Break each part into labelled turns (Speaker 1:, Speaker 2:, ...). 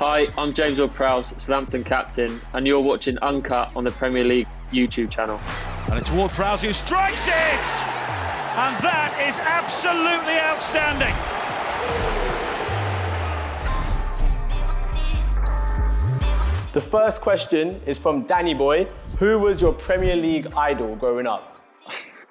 Speaker 1: Hi, I'm James Ward-Prowse, Southampton captain, and you're watching Uncut on the Premier League YouTube channel.
Speaker 2: And it's Ward-Prowse who strikes it! And that is absolutely outstanding.
Speaker 3: The first question is from Danny Boy. Who was your Premier League idol growing up?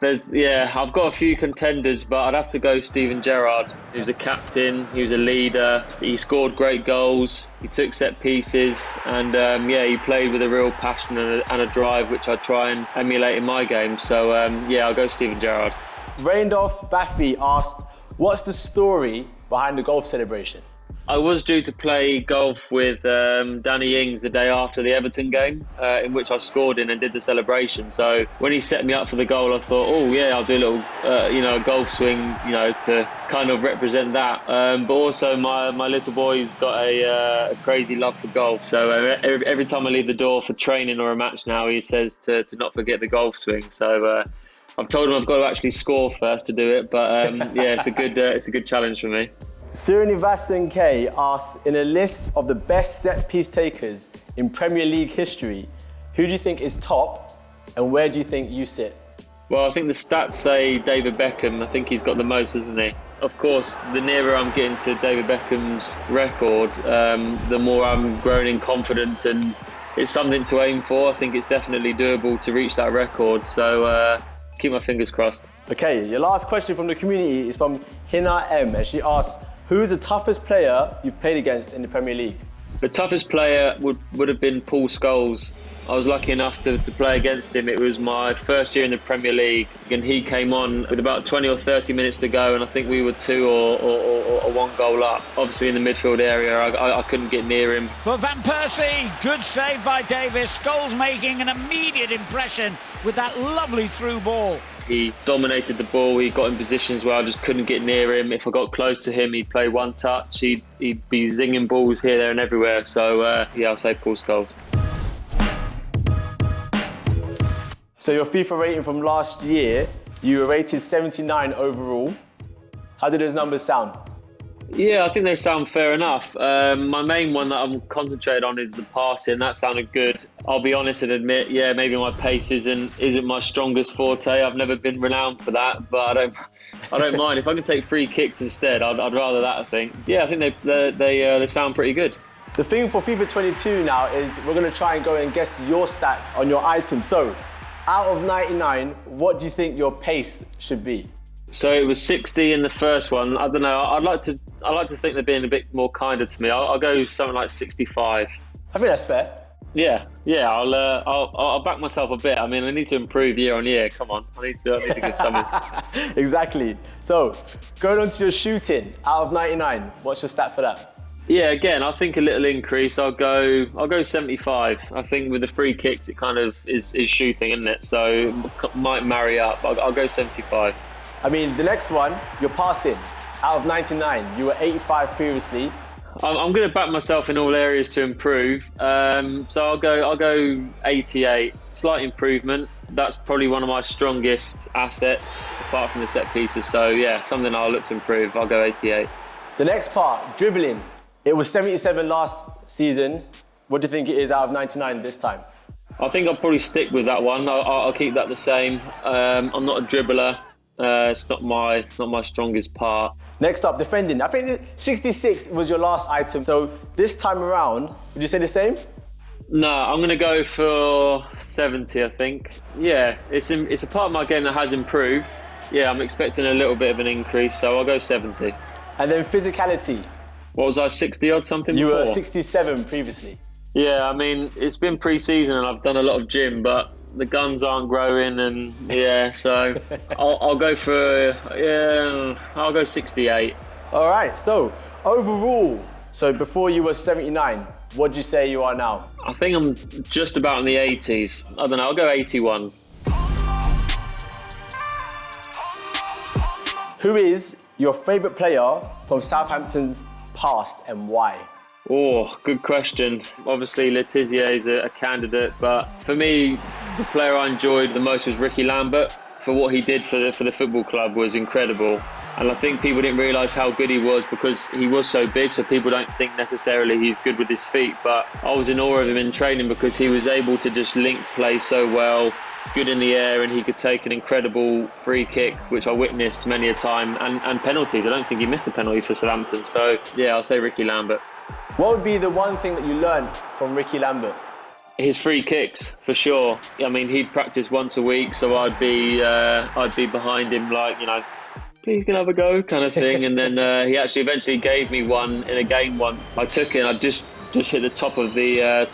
Speaker 1: I've got a few contenders, but I'd have to go Steven Gerrard. He was a captain, he was a leader, he scored great goals, he took set pieces, and he played with a real passion and a drive, which I try and emulate in my game. So I'll go Steven Gerrard.
Speaker 3: Raindolph Baffy asked, what's the story behind the golf celebration?
Speaker 1: I was due to play golf with Danny Ings the day after the Everton game, in which I scored in and did the celebration. So when he set me up for the goal, I thought, I'll do a little, golf swing, to kind of represent that. But also my little boy's got a crazy love for golf. So every time I leave the door for training or a match now, he says to not forget the golf swing. So I've told him I've got to actually score first to do it. But it's a good challenge for me.
Speaker 3: Srinivasan K asks, in a list of the best set-piece takers in Premier League history, who do you think is top and where do you think you sit?
Speaker 1: Well, I think the stats say David Beckham. I think he's got the most, hasn't he? Of course, the nearer I'm getting to David Beckham's record, the more I'm growing in confidence, and it's something to aim for. I think it's definitely doable to reach that record, so keep my fingers crossed.
Speaker 3: Okay, your last question from the community is from Hina M, and she asks, who is the toughest player you've played against in the Premier League?
Speaker 1: The toughest player would have been Paul Scholes. I was lucky enough to play against him. It was my first year in the Premier League, and he came on with about 20 or 30 minutes to go, and I think we were 2 or 1 goal up. Obviously in the midfield area, I couldn't get near him.
Speaker 2: But Van Persie, good save by Davis. Scholes making an immediate impression with that lovely through ball.
Speaker 1: He dominated the ball, he got in positions where I just couldn't get near him. If I got close to him, he'd play one touch, he'd be zinging balls here, there and everywhere. So I'll say Paul Scholes.
Speaker 3: So your FIFA rating from last year, you were rated 79 overall. How did those numbers sound?
Speaker 1: Yeah, I think they sound fair enough. My main one that I'm concentrated on is the passing. That sounded good. I'll be honest and admit, maybe my pace isn't my strongest forte. I've never been renowned for that, but I don't mind. If I can take free kicks instead, I'd rather that, I think. Yeah, I think they sound pretty good.
Speaker 3: The thing for FIFA 22 now is we're going to try and go and guess your stats on your items. So, out of 99, what do you think your pace should be?
Speaker 1: So it was 60 in the first one. I don't know. I'd like to think they're being a bit more kinder to me. I'll go something like 65.
Speaker 3: I think that's fair.
Speaker 1: Yeah. I'll back myself a bit. I mean, I need to improve year on year. Come on, I need to get something.
Speaker 3: Exactly. So going on to your shooting, out of 99, what's your stat for that?
Speaker 1: Yeah, again, I think a little increase. I'll go 75. I think with the free kicks, it kind of is shooting, isn't it? So it might marry up. I'll go 75.
Speaker 3: I mean, the next one, you're passing. Out of 99, you were 85 previously.
Speaker 1: I'm going to back myself in all areas to improve. So I'll go 88. Slight improvement. That's probably one of my strongest assets, apart from the set pieces. So yeah, something I'll look to improve. I'll go 88.
Speaker 3: The next part, dribbling. It was 77 last season. What do you think it is out of 99 this time?
Speaker 1: I think I'll probably stick with that one. I'll keep that the same. I'm not a dribbler. It's not my strongest part.
Speaker 3: Next up, defending. I think 66 was your last item. So this time around, would you say the same?
Speaker 1: No, I'm going to go for 70, I think. Yeah, it's a part of my game that has improved. Yeah, I'm expecting a little bit of an increase, so I'll go 70.
Speaker 3: And then physicality.
Speaker 1: What was I, 60 odd something
Speaker 3: You
Speaker 1: before?
Speaker 3: were 67 previously.
Speaker 1: Yeah, I mean, it's been pre-season and I've done a lot of gym, but the guns aren't growing, and so I'll go 68.
Speaker 3: All right, so overall, so before you were 79, what do you say you are now?
Speaker 1: I think I'm just about in the 80s. I don't know, I'll go 81.
Speaker 3: Who is your favourite player from Southampton's past and why?
Speaker 1: Oh, good question. Obviously, Letizia is a candidate, but for me, the player I enjoyed the most was Ricky Lambert. For what he did for the football club was incredible. And I think people didn't realise how good he was because he was so big, so people don't think necessarily he's good with his feet. But I was in awe of him in training because he was able to just link play so well, good in the air, and he could take an incredible free kick, which I witnessed many a time, and penalties. I don't think he missed a penalty for Southampton. So, yeah, I'll say Ricky Lambert.
Speaker 3: What would be the one thing that you learned from Ricky Lambert?
Speaker 1: His free kicks, for sure. I mean, he'd practice once a week, so I'd be behind him, like, you know, please can I have a go, kind of thing. And then he actually eventually gave me one in a game once. I took it and I just hit the top of the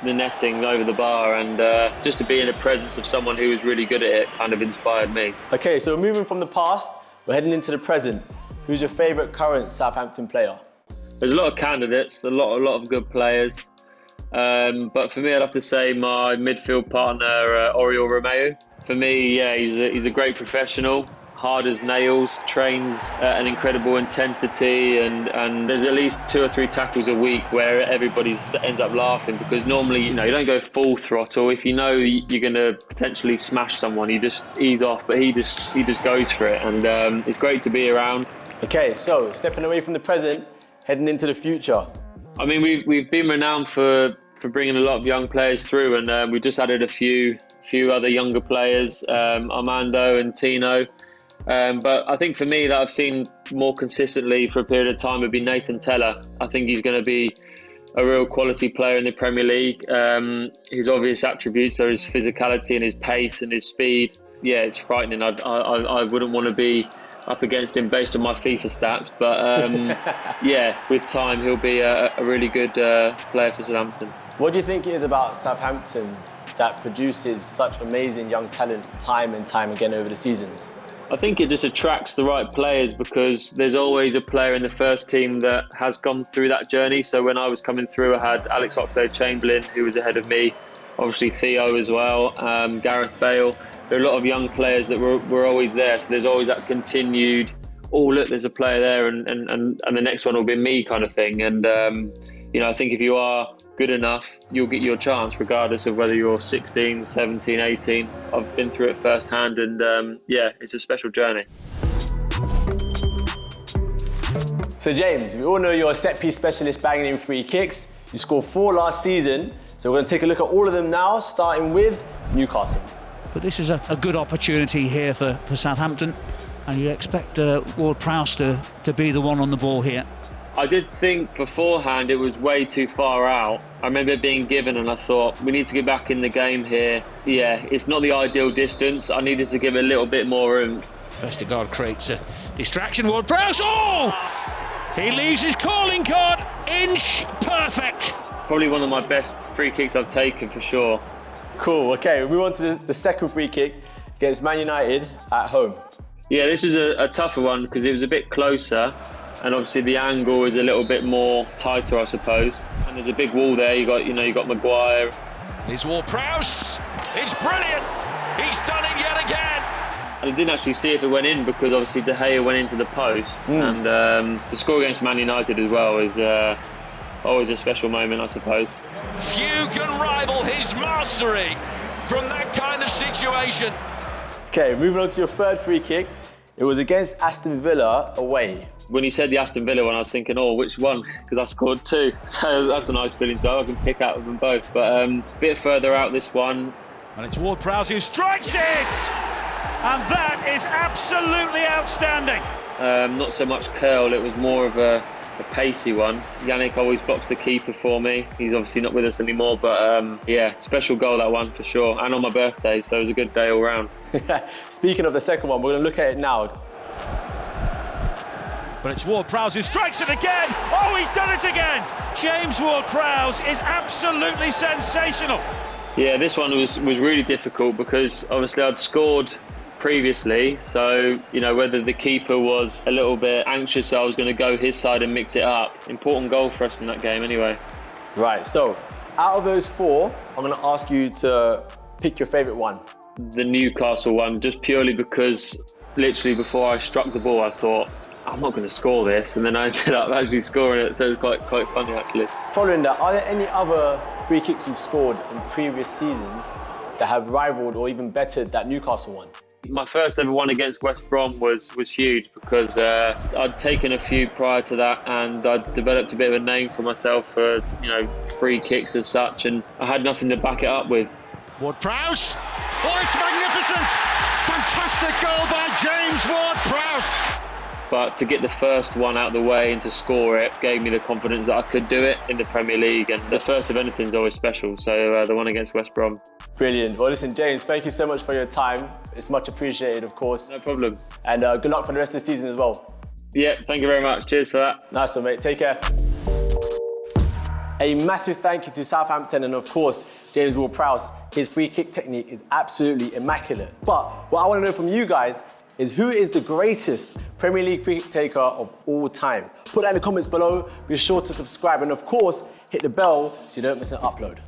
Speaker 1: netting over the bar, and just to be in the presence of someone who was really good at it kind of inspired me.
Speaker 3: Okay, so we're moving from the past, we're heading into the present. Who's your favourite current Southampton player?
Speaker 1: There's a lot of candidates, a lot of good players. But for me, I'd have to say my midfield partner, Oriol Romeu. For me, yeah, he's a great professional, hard as nails, trains at an incredible intensity, and there's at least 2 or 3 tackles a week where everybody ends up laughing because normally, you know, you don't go full throttle. If you know you're going to potentially smash someone, you just ease off, but he just goes for it, and it's great to be around.
Speaker 3: Okay, so stepping away from the present, heading into the future.
Speaker 1: I mean, we've been renowned for bringing a lot of young players through, and we just added a few other younger players, Armando and Tino. But I think for me that I've seen more consistently for a period of time would be Nathan Tella. I think he's going to be a real quality player in the Premier League. His obvious attributes are his physicality and his pace and his speed. Yeah, it's frightening. I wouldn't want to be up against him based on my FIFA stats, but yeah, with time he'll be a really good player for Southampton.
Speaker 3: What do you think it is about Southampton that produces such amazing young talent time and time again over the seasons?
Speaker 1: I think it just attracts the right players because there's always a player in the first team that has gone through that journey. So when I was coming through, I had Alex Oxlade-Chamberlain, who was ahead of me, obviously Theo as well, Gareth Bale. There are a lot of young players that were always there. So there's always that continued, oh, look, there's a player there and the next one will be me kind of thing. And, you know, I think if you are good enough, you'll get your chance regardless of whether you're 16, 17, 18. I've been through it firsthand, and yeah, it's a special journey.
Speaker 3: So James, we all know you're a set-piece specialist banging in free kicks. You scored 4 last season. So we're going to take a look at all of them now, starting with Newcastle.
Speaker 2: But this is a good opportunity here for Southampton, and you expect Ward-Prowse to be the one on the ball here.
Speaker 1: I did think beforehand it was way too far out. I remember it being given and I thought, we need to get back in the game here. Yeah, it's not the ideal distance. I needed to give it a little bit more oomph.
Speaker 2: Vestergaard creates a distraction. Ward-Prowse, oh! He leaves his calling card inch perfect.
Speaker 1: Probably one of my best free kicks I've taken for sure.
Speaker 3: Cool, okay, we move on to the second free kick against Man United at home.
Speaker 1: Yeah, this was a tougher one because it was a bit closer. And obviously the angle is a little bit more tighter, I suppose. And there's a big wall there. You got Maguire.
Speaker 4: Here's Ward-Prowse. It's brilliant. He's done it yet again.
Speaker 1: And I didn't actually see if it went in because obviously De Gea went into the post. And to score against Man United as well is always a special moment, I suppose.
Speaker 4: Few can rival his mastery from that kind of situation.
Speaker 3: Okay, moving on to your third free kick. It was against Aston Villa away.
Speaker 1: When you said the Aston Villa one, I was thinking, oh, which one? Because I scored 2. So that's a nice feeling. So I can pick out of them both. But a bit further out this one.
Speaker 4: And it's Ward-Prowse who strikes it! And that is absolutely outstanding.
Speaker 1: Not so much curl, it was more of a pacey one. Yannick always blocks the keeper for me. He's obviously not with us anymore, but yeah, special goal that one for sure. And on my birthday, so it was a good day all round.
Speaker 3: Speaking of the second one, we're going to look at it now.
Speaker 4: But it's Ward-Prowse who strikes it again. Oh, he's done it again. James Ward-Prowse is absolutely sensational.
Speaker 1: Yeah, this one was really difficult because obviously I'd scored previously, so you know whether the keeper was a little bit anxious I was going to go his side and mix it up. Important goal for us in that game anyway.
Speaker 3: Right, so out of those 4, I'm going to ask you to pick your favourite one.
Speaker 1: The Newcastle one, just purely because literally before I struck the ball I thought, I'm not going to score this, and then I ended up actually scoring it, so it's quite funny actually.
Speaker 3: Following that, are there any other free kicks you've scored in previous seasons that have rivaled or even bettered that Newcastle one?
Speaker 1: My first ever one against West Brom was huge because I'd taken a few prior to that, and I'd developed a bit of a name for myself for, you know, free kicks as such, and I had nothing to back it up with.
Speaker 5: Ward-Prowse. Oh, it's magnificent! Fantastic goal by James Ward-Prowse.
Speaker 1: But to get the first one out of the way and to score it gave me the confidence that I could do it in the Premier League. And the first of anything is always special. So the one against West Brom.
Speaker 3: Brilliant. Well, listen, James, thank you so much for your time. It's much appreciated, of course.
Speaker 1: No problem.
Speaker 3: And good luck for the rest of the season as well.
Speaker 1: Yeah, thank you very much. Cheers for that.
Speaker 3: Nice one, mate. Take care. A massive thank you to Southampton and, of course, James Ward-Prowse. His free kick technique is absolutely immaculate. But what I want to know from you guys is who is the greatest Premier League free kick taker of all time? Put that in the comments below. Be sure to subscribe and, of course, hit the bell so you don't miss an upload.